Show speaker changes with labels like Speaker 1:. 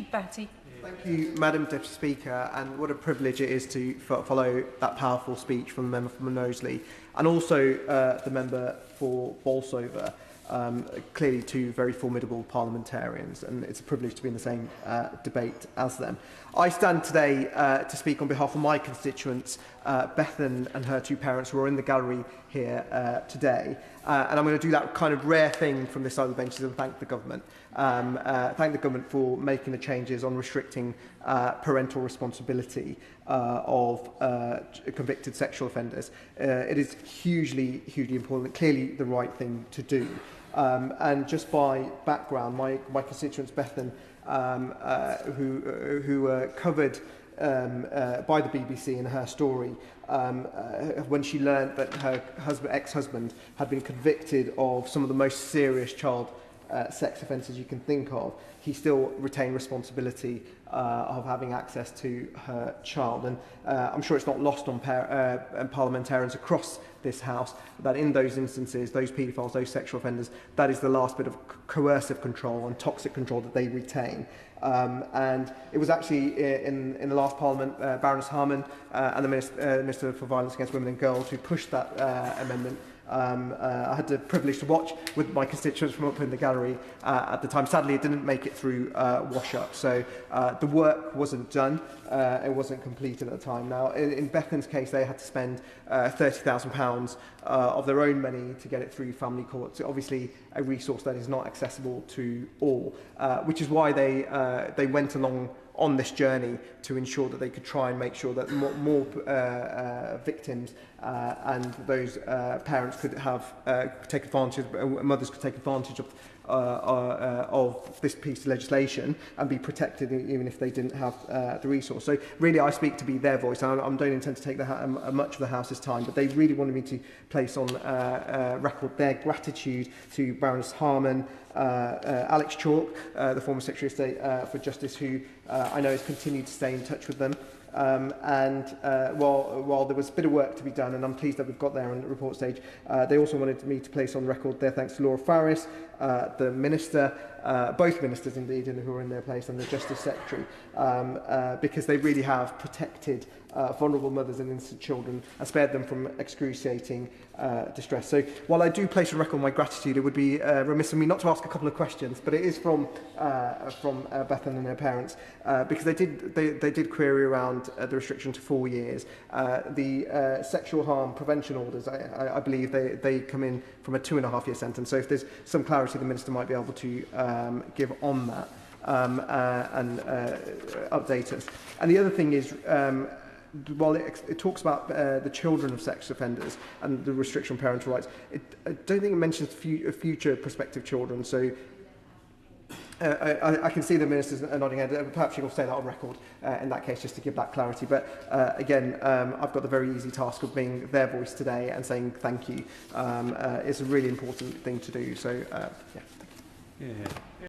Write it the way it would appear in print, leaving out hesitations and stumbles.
Speaker 1: Bhatti.
Speaker 2: Thank you, Madam Deputy Speaker, and what a privilege it is to follow that powerful speech from the member from Knowsley, and also the member for Bolsover. Clearly two very formidable parliamentarians, and it's a privilege to be in the same debate as them. I stand today to speak on behalf of my constituents, Bethan and her two parents, who are in the gallery here today. And I'm going to do that kind of rare thing from this side of the benches and thank the government. Thank the government for making the changes on restricting parental responsibility of convicted sexual offenders. It is hugely important, clearly the right thing to do. And just by background, my constituents, Bethan, who were covered by the BBC in her story, when she learned that her ex-husband had been convicted of some of the most serious child sex offences you can think of, he still retained responsibility of having access to her child. And I'm sure it's not lost on parliamentarians across this House that in those instances, those paedophiles, those sexual offenders, that is the last bit of coercive control and toxic control that they retain. And it was actually in the last Parliament, Baroness Harman and the Minister for Violence Against Women and Girls who pushed that amendment. I had the privilege to watch with my constituents from up in the gallery at the time. Sadly, it didn't make it through wash-up, so the work wasn't done. It wasn't completed at the time. Now, in Bethan's case, they had to spend £30,000 of their own money to get it through family court. So obviously, a resource that is not accessible to all, which is why they went along on this journey to ensure that they could try and make sure that more victims and those parents could have take advantage, mothers could take advantage of this piece of legislation and be protected even if they didn't have the resource. So really I speak to be their voice. I don't intend to take much of the House's time, but they really wanted me to place on record their gratitude to Baroness Harman, Alex Chalk, the former Secretary of State for Justice, who I know has continued to stay in touch with them. While there was a bit of work to be done, and I'm pleased that we've got there on the report stage, they also wanted me to place on record their thanks to Laura Farris, the Minister, both Ministers indeed, who are in their place, and the Justice Secretary, because they really have protected vulnerable mothers and innocent children and spared them from excruciating distress. So while I do place on record my gratitude, it would be remiss of me not to ask a couple of questions, but it is from Bethan and her parents, because they did query around the restriction to 4 years. The sexual harm prevention orders, I believe they come in from a 2.5-year sentence. So if there's some clarity, the Minister might be able to give on that and update us. And the other thing is, while it talks about the children of sex offenders and the restriction on parental rights, I don't think it mentions future prospective children. So I can see the Ministers nodding head. Perhaps you will say that on record in that case, just to give that clarity. But again, I've got the very easy task of being their voice today and saying thank you. It's a really important thing to do. So, yeah, thank you.
Speaker 3: Yeah.